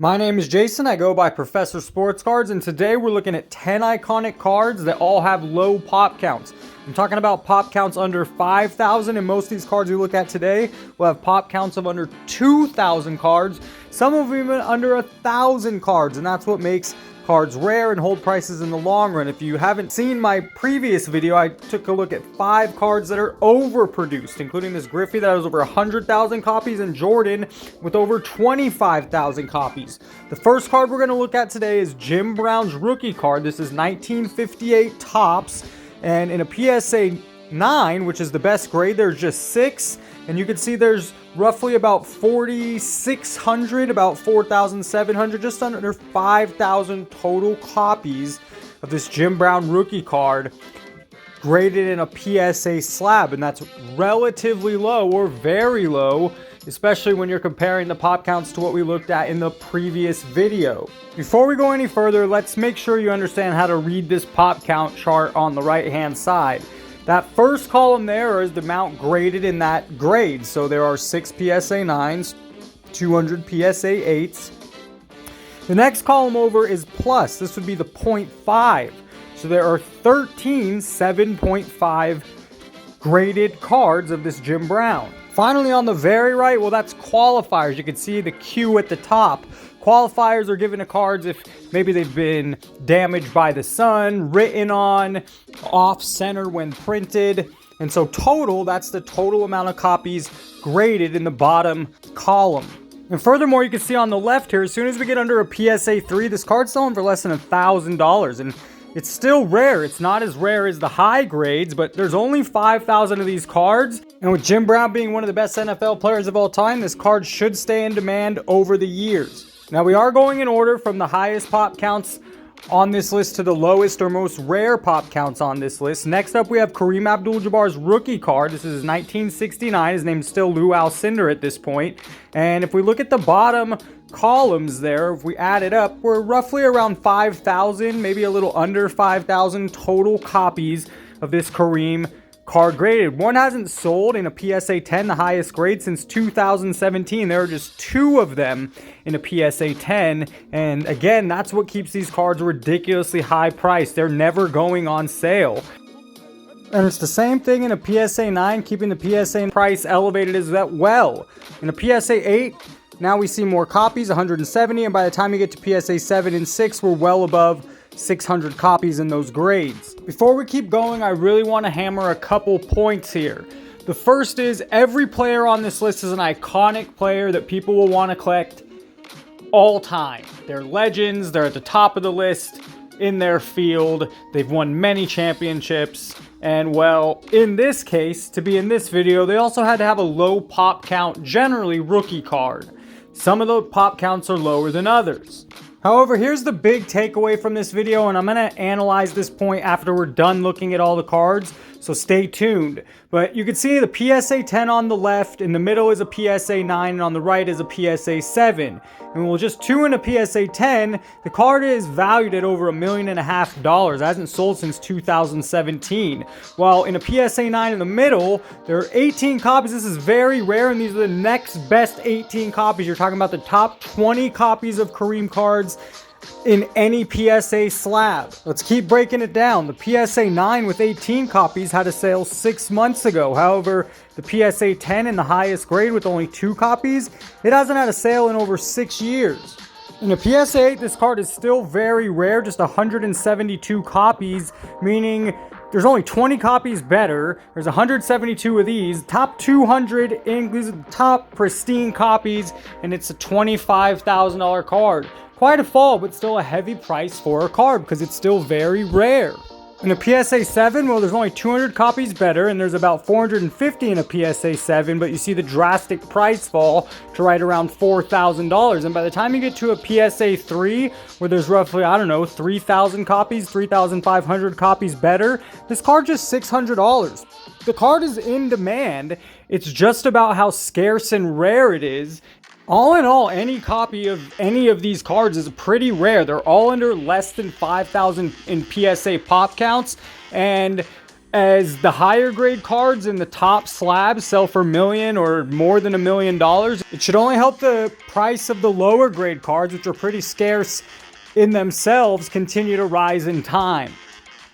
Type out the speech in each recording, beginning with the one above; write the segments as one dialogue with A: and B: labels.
A: My name is Jason, I go by Professor Sports Cards, and today we're looking at 10 iconic cards that all have low pop counts. I'm talking about pop counts under 5,000, and most of these cards we look at today will have pop counts of under 2,000 cards, some of them even under 1,000 cards, and that's what makes cards rare and hold prices in the long run. If you haven't seen my previous video, I took a look at 5 cards that are overproduced, including this Griffey that has over 100,000 copies and Jordan with over 25,000 copies. The first card we're going to look at today is Jim Brown's rookie card. This is 1958 Topps, and in a PSA 9, which is the best grade, there's just 6, and you can see there's roughly about 4,600, about 4,700, just under 5,000 total copies of this Jim Brown rookie card graded in a PSA slab, and that's relatively low or very low, especially when you're comparing the pop counts to what we looked at in the previous video. Before we go any further, let's make sure you understand how to read this pop count chart on the right hand side. That first column there is the amount graded in that grade. So there are 6 PSA 9s, 200 PSA 8s. The next column over is plus. This would be the 0.5. So there are 13 7.5 graded cards of this Jim Brown. Finally, on the very right, well, that's qualifiers. You can see the Q at the top. Qualifiers are given to cards if maybe they've been damaged by the sun, written on, off center when printed. And so total, that's the total amount of copies graded in the bottom column. And furthermore, you can see on the left here, as soon as we get under a PSA 3, this card's selling for less than $1,000. And it's still rare. It's not as rare as the high grades, but there's only 5,000 of these cards. And with Jim Brown being one of the best NFL players of all time, this card should stay in demand over the years. Now, we are going in order from the highest pop counts on this list to the lowest or most rare pop counts on this list. Next up, we have Kareem Abdul-Jabbar's rookie card. This is 1969. His name's still Lou Alcindor at this point. And if we look at the bottom columns there, if we add it up, we're roughly around 5,000, maybe a little under 5,000 total copies of this Kareem card graded. One hasn't sold in a PSA 10, the highest grade, since 2017. There are just 2 of them in a PSA 10, and again, that's what keeps these cards ridiculously high priced. They're never going on sale. And it's the same thing in a PSA 9, keeping the PSA price elevated as well. In a PSA 8, now we see more copies, 170, and by the time you get to PSA 7 and 6, we're well above 600 copies in those grades. Before we keep going, I really want to hammer a couple points here. The first is every player on this list is an iconic player that people will want to collect all time. They're legends, they're at the top of the list in their field, they've won many championships, and well, in this case, to be in this video, they also had to have a low pop count, generally rookie card. Some of the pop counts are lower than others. However, here's the big takeaway from this video, and I'm going to analyze this point after we're done looking at all the cards, so stay tuned. But you can see the PSA 10 on the left, in the middle is a PSA 9, and on the right is a PSA 7. And with just 2 in a PSA 10, the card is valued at over $1.5 million. It hasn't sold since 2017. While in a PSA 9 in the middle, there are 18 copies. This is very rare, and these are the next best 18 copies. You're talking about the top 20 copies of Kareem cards in any PSA slab. Let's keep breaking it down. The PSA 9 with 18 copies had a sale 6 months ago. However, the PSA 10 in the highest grade with only 2 copies, it hasn't had a sale in over 6 years. In a PSA 8, this card is still very rare, just 172 copies, meaning there's only 20 copies better. There's 172 of these. Top 200, these are the top pristine copies, and it's a $25,000 card. Quite a fall, but still a heavy price for a card because it's still very rare. In a PSA 7, well, there's only 200 copies better, and there's about 450 in a PSA 7, but you see the drastic price fall to right around $4,000. And by the time you get to a PSA 3, where there's roughly, 3,000 copies, 3,500 copies better, this card's just $600. The card is in demand. It's just about how scarce and rare it is. All in all, any copy of any of these cards is pretty rare. They're all under less than 5,000 in PSA pop counts, and As the higher grade cards in the top slabs sell for $1 million or more than $1 million, it should only help the price of the lower grade cards, which are pretty scarce in themselves, continue to rise in time.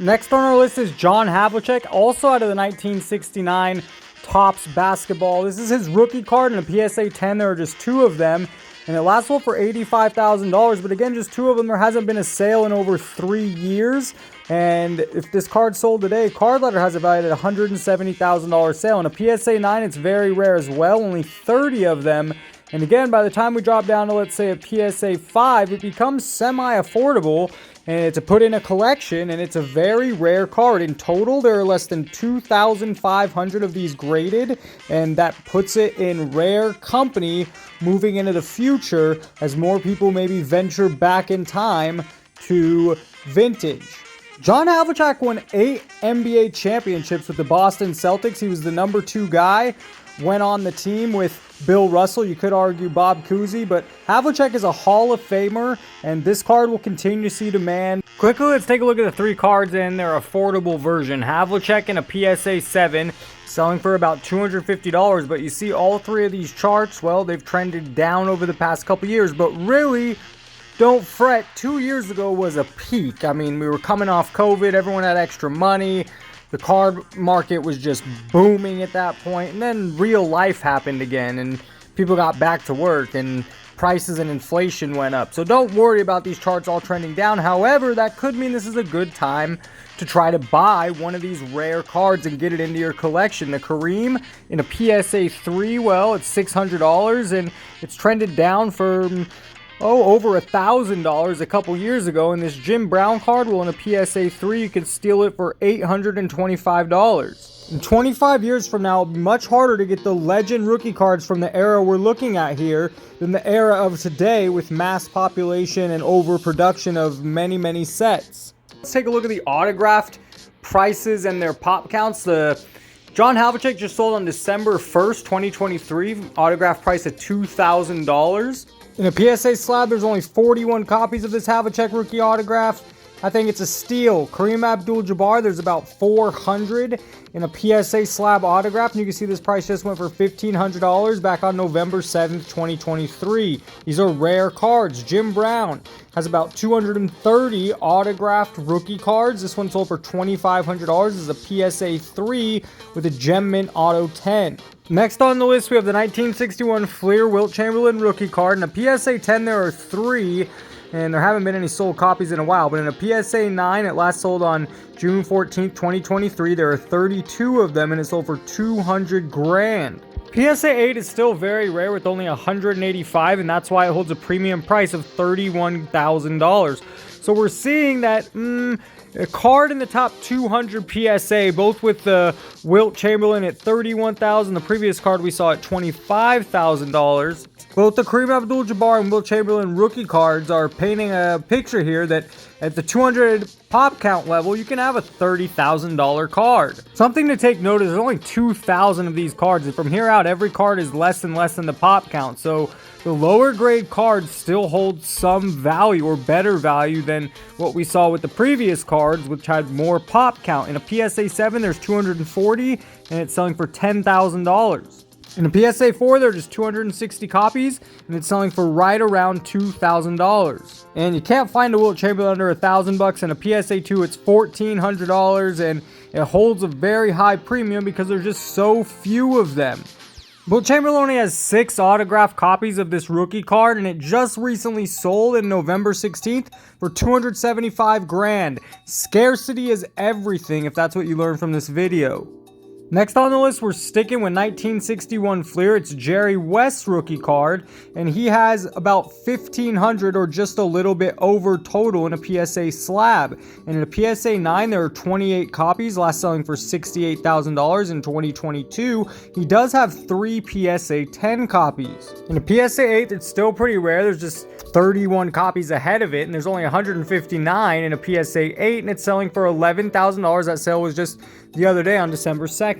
A: Next on our list is John Havok, also out of the 1969 Topps basketball. This is his rookie card in a PSA 10. There are just 2 of them, and it last sold for $85,000. But again, just 2 of them. There hasn't been a sale in over 3 years. And if this card sold today, Card Letter has it valued at $170,000 sale. In a PSA 9, it's very rare as well. Only 30 of them. And again, by the time we drop down to, let's say, a PSA 5, it becomes semi-affordable. And it's put in a collection, and it's a very rare card. In total, there are less than 2,500 of these graded, and that puts it in rare company moving into the future as more people maybe venture back in time to vintage. John Havok won 8 NBA championships with the Boston Celtics. He was the number 2 guy. Went on the team with Bill Russell. You could argue Bob Cousy, but Havok is a Hall of Famer, and this card will continue to see demand. Quickly, let's take a look at the 3 cards in their affordable version. Havok in a PSA 7, selling for about $250, but you see all 3 of these charts, well, they've trended down over the past couple years, but really, don't fret. 2 years ago was a peak. I mean, we were coming off COVID, everyone had extra money. The card market was just booming at that point, and then real life happened again, and people got back to work, and prices and inflation went up. So don't worry about these charts all trending down. However, that could mean this is a good time to try to buy one of these rare cards and get it into your collection. The Kareem in a PSA 3, well, it's $600, and it's trended down for over $1,000 a couple years ago. And this Jim Brown card, well, in a PSA 3, you could steal it for $825. In 25 years from now, it'll be much harder to get the legend rookie cards from the era we're looking at here than the era of today with mass population and overproduction of many, many sets. Let's take a look at the autographed prices and their pop counts. The John Havok just sold on December 1st, 2023, autograph price at $2,000. In a PSA slab, there's only 41 copies of this Havok rookie autograph. I think it's a steal. Kareem Abdul-Jabbar, there's about 400 in a PSA slab autograph. And you can see this price just went for $1,500 back on November 7th, 2023. These are rare cards. Jim Brown has about 230 autographed rookie cards. This one sold for $2,500. This is a PSA 3 with a Gem Mint Auto 10. Next on the list, we have the 1961 Fleer Wilt Chamberlain rookie card. In a PSA 10, there are 3. And there haven't been any sold copies in a while. But in a PSA 9, it last sold on June 14th, 2023. There are 32 of them, and it sold for $200,000. PSA 8 is still very rare with only 185, and that's why it holds a premium price of $31,000. So we're seeing that a card in the top 200 PSA, both with the Wilt Chamberlain at $31,000, the previous card we saw at $25,000. Both the Kareem Abdul-Jabbar and Wilt Chamberlain rookie cards are painting a picture here that at the 200 pop count level, you can have a $30,000 card. Something to take note is there's only 2,000 of these cards, and from here out, every card is less and less than the pop count. So the lower grade cards still hold some value or better value than what we saw with the previous cards, which had more pop count. In a PSA 7, there's 240, and it's selling for $10,000. In a PSA 4, there are just 260 copies, and it's selling for right around $2,000. And you can't find a Wilt Chamberlain under $1,000. In a PSA 2, it's $1,400, and it holds a very high premium because there's just so few of them. Wilt Chamberlain only has 6 autographed copies of this rookie card, and it just recently sold in November 16th for $275,000. Scarcity is everything, if that's what you learned from this video. Next on the list, we're sticking with 1961 Fleer. It's Jerry West's rookie card, and he has about 1,500 or just a little bit over total in a PSA slab. And in a PSA 9, there are 28 copies, last selling for $68,000 in 2022. He does have 3 PSA 10 copies. In a PSA 8, it's still pretty rare. There's just 31 copies ahead of it, and there's only 159 in a PSA 8, and it's selling for $11,000. That sale was just the other day on December 2nd.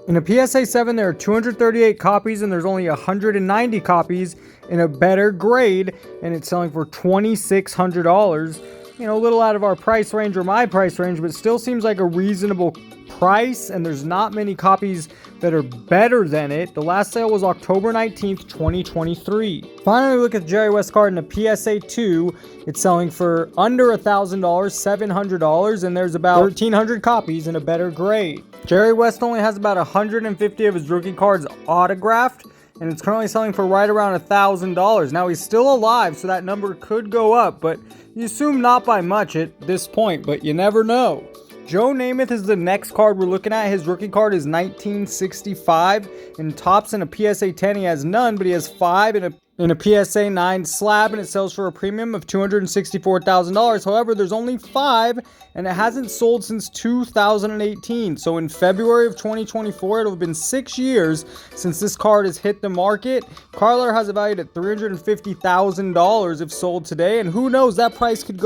A: In a PSA 7, there are 238 copies, and there's only 190 copies in a better grade, and it's selling for $2,600. You know, a little out of our price range or my price range, but still seems like a reasonable price, and there's not many copies that are better than it. The last sale was October 19th, 2023. Finally, look at the Jerry West card in a PSA 2. It's selling for under $1,000, $700, and there's about 1,300 copies in a better grade. Jerry West only has about 150 of his rookie cards autographed, and it's currently selling for right around $1,000. Now, he's still alive, so that number could go up, but you assume not by much at this point, but you never know. Joe Namath is the next card we're looking at. His rookie card is 1965. In tops in a PSA 10, he has none, but he has 5 in a PSA 9 slab, and it sells for a premium of $264,000. However, there's only 5, and it hasn't sold since 2018. So in February of 2024, it'll have been 6 years since this card has hit the market. Card letter has it valued at $350,000 if sold today, and who knows, that price could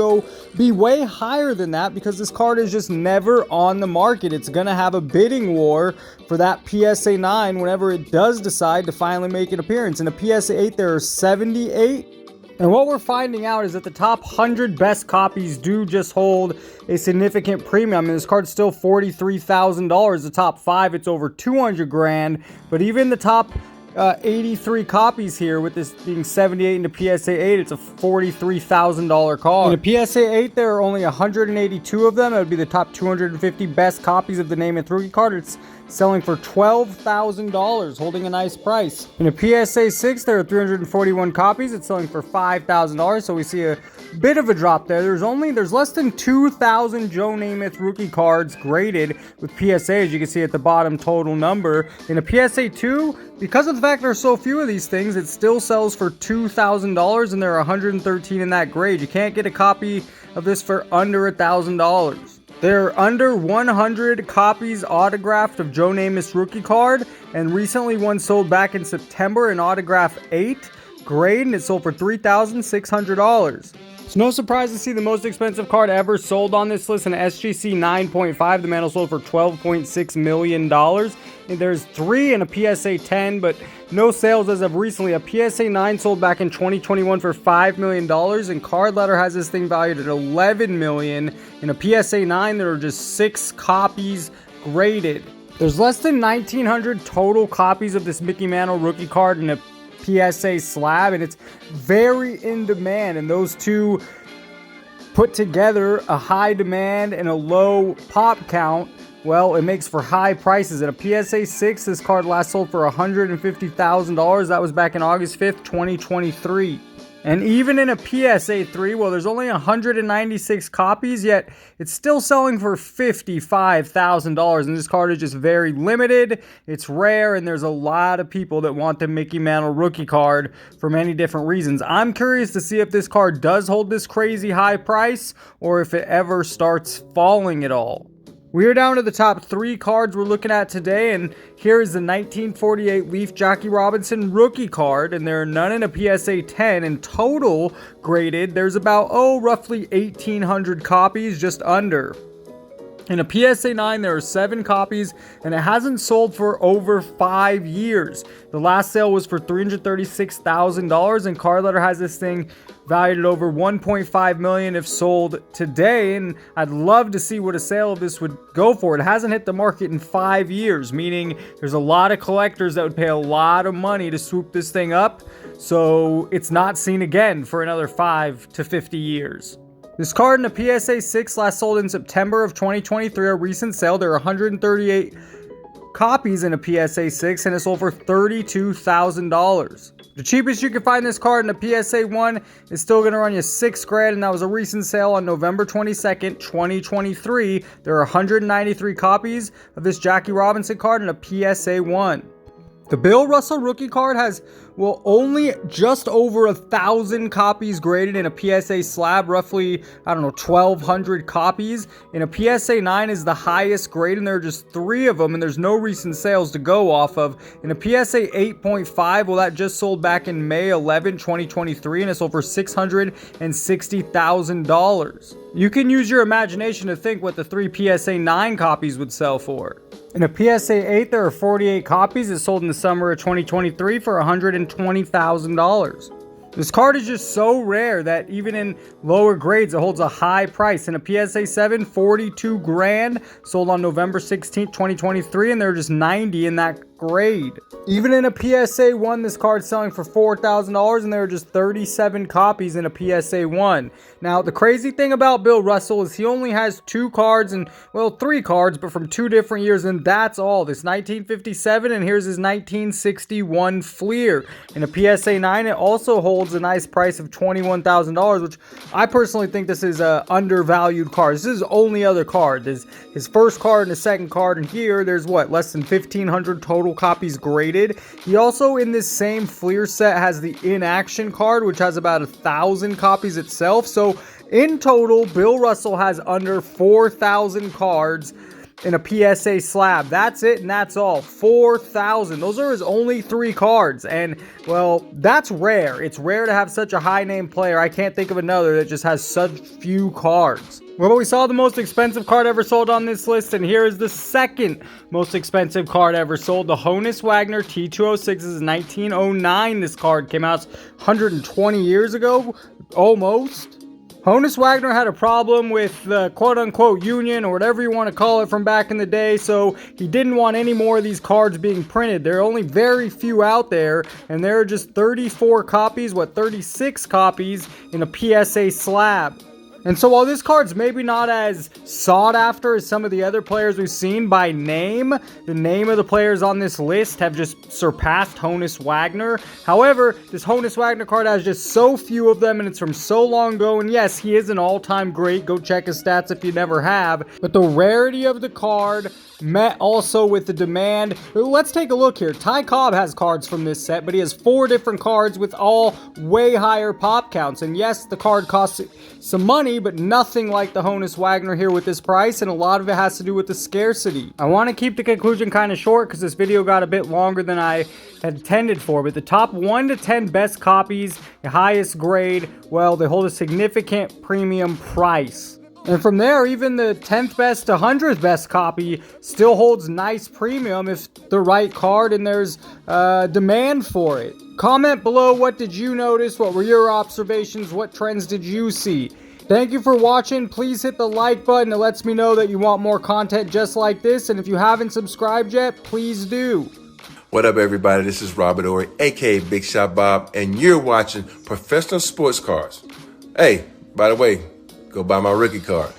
A: be way higher than that because this card is just never on the market. It's gonna have a bidding war for that PSA 9 whenever it does decide to finally make an appearance. In a PSA 8, there are 78. And what we're finding out is that the top 100 best copies do just hold a significant premium. I mean, this card's still $43,000. The top 5, it's over 200 grand. But even the top 83 copies here, with this being 78 into PSA 8, it's a $43,000 card. In a PSA 8, there are only 182 of them. It would be the top 250 best copies of the Namath rookie card. It's selling for $12,000, holding a nice price. In a PSA 6, there are 341 copies. It's selling for $5,000, so we see a bit of a drop there. There's less than 2,000 Joe Namath rookie cards graded with PSA, as you can see at the bottom total number. In a PSA 2, because of the fact there are so few of these things, it still sells for $2,000, and there are 113 in that grade. You can't get a copy of this for under $1,000. There are under 100 copies autographed of Joe Namath's rookie card, and recently one sold back in September, an autograph 8 grade, and it sold for $3,600. It's no surprise to see the most expensive card ever sold on this list, an SGC 9.5. The Mantle sold for $12.6 million. And there's 3 in a PSA 10, but no sales as of recently. A PSA 9 sold back in 2021 for $5 million, and Card Letter has this thing valued at $11 million. In a PSA 9, there are just 6 copies graded. There's less than 1,900 total copies of this Mickey Mantle rookie card in a PSA slab, and it's very in demand, and those two put together, a high demand and a low pop count, well, it makes for high prices. At a PSA 6, this card last sold for $150,000. That was back in August 5th, 2023. And even in a PSA 3, well, there's only 196 copies, yet it's still selling for $55,000. And this card is just very limited. It's rare, and there's a lot of people that want the Mickey Mantle rookie card for many different reasons. I'm curious to see if this card does hold this crazy high price, or if it ever starts falling at all. We are down to the top 3 cards we're looking at today, and here is the 1948 Leaf Jackie Robinson rookie card, and there are none in a PSA 10. In total graded, there's about, roughly 1,800 copies, just under. In a PSA 9, there are 7 copies, and it hasn't sold for over 5 years. The last sale was for $336,000, and Card Letter has this thing valued at over $1.5 million if sold today, and I'd love to see what a sale of this would go for. It hasn't hit the market in 5 years, meaning there's a lot of collectors that would pay a lot of money to swoop this thing up, so it's not seen again for another 5 to 50 years. This card in a PSA 6 last sold in September of 2023, a recent sale. There are 138 copies in a PSA 6, and it sold for $32,000. The cheapest you can find this card in a PSA 1 is still going to run you $6,000, and that was a recent sale on November 22nd, 2023. There are 193 copies of this Jackie Robinson card in a PSA 1. The Bill Russell rookie card has, only just over 1,000 copies graded in a PSA slab, roughly, 1,200 copies. In a PSA 9 is the highest grade, and there are just 3 of them, and there's no recent sales to go off of. In a PSA 8.5, that just sold back in May 11, 2023, and it sold for $660,000. You can use your imagination to think what the 3 PSA 9 copies would sell for. In a PSA 8, there are 48 copies. It sold in the summer of 2023 for $120,000. This card is just so rare that even in lower grades, it holds a high price. In a PSA 7, 42 grand, sold on November 16th, 2023, and there are just 90 in that grade. Even in a PSA 1, this card's selling for $4,000, and there are just 37 copies in a PSA 1. Now, the crazy thing about Bill Russell is he only has 2 cards, and, well, 3 cards, but from 2 different years, and that's all. This 1957, and here's his 1961 Fleer. In a PSA 9, it also holds a nice price of $21,000, which I personally think this is a undervalued card. This is his only other card. There's his first card and his second card, and here there's what, less than 1,500 total copies graded. He also, in this same Fleer set, has the in-action card, which has about 1,000 copies itself. So in total, Bill Russell has under 4,000 cards in a PSA slab. That's it, and that's all. 4,000. Those are his only 3 cards, and, well, that's rare. It's rare to have such a high-name player. I can't think of another that just has such few cards. Well, we saw the most expensive card ever sold on this list, and here is the second most expensive card ever sold. The Honus Wagner T206 is 1909. This card came out 120 years ago, almost. Honus Wagner had a problem with the quote-unquote union, or whatever you want to call it, from back in the day, so he didn't want any more of these cards being printed. There are only very few out there, and there are just 34 copies, 36 copies in a PSA slab. And so while this card's maybe not as sought after as some of the other players we've seen by name, the name of the players on this list have just surpassed Honus Wagner. However, this Honus Wagner card has just so few of them, and it's from so long ago, and yes, he is an all-time great. Go check his stats if you never have. But the rarity of the card met also with the demand. Let's take a look here. Ty Cobb has cards from this set, but he has 4 different cards with all way higher pop counts. And yes, the card costs some money, but nothing like the Honus Wagner here with this price, and a lot of it has to do with the scarcity. I want to keep the conclusion kind of short because this video got a bit longer than I had intended for, but the top 1 to 10 best copies, the highest grade, well, they hold a significant premium price. And from there, even the 10th best to 100th best copy still holds nice premium if the right card and there's demand for it. Comment below, what did you notice? What were your observations? What trends did you see? Thank you for watching. Please hit the like button. It lets me know that you want more content just like this. And if you haven't subscribed yet, please do.
B: What up, everybody? This is Robert Ory, aka Big Shot Bob, and you're watching Professional Sports Cards. Hey, by the way, go buy my rookie card.